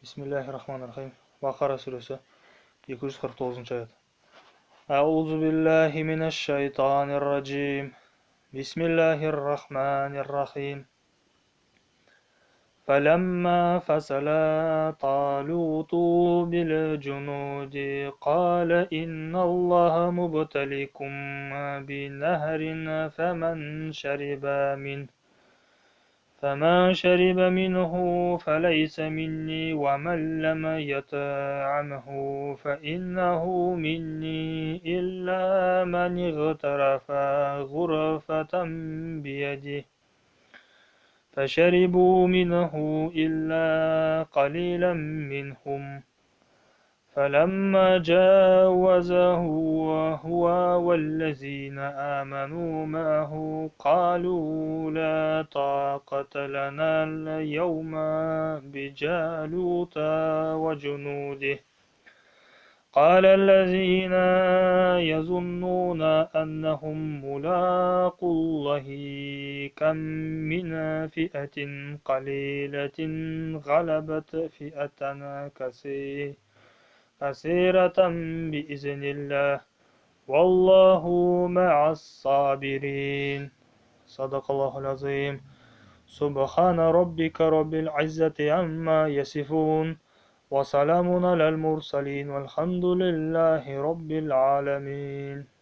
Bismillahirrahmanirrahim. Bakara suresi 249. ayet. Euzu billahi mineşşeytanirracim. Bismillahirrahmanirrahim. فَلَمَّا فَصَلَ طَالُوتُ بِالْجُنُودِ قَالَ إِنَّ اللَّهَ مُبْتَلِيكُم بِنَهْرٍ فمن شرب منه فليس مني ومن لم يطعمه فإنه مني إلا من اغترف غرفة بيده فشربوا منه إلا قليلا منهم فلما جاوزه هو والذين آمنوا معه قالوا لا طاقة لنا اليوم بجالوت وجنوده قال الذين يظنون أنهم ملاقو الله كم من فئة قليلة غلبت فئة كثيرة بإذن الله والله مع الصابرين صدق الله العظيم سبحان ربك رب العزة عما يصفون وسلام على المرسلين والحمد لله رب العالمين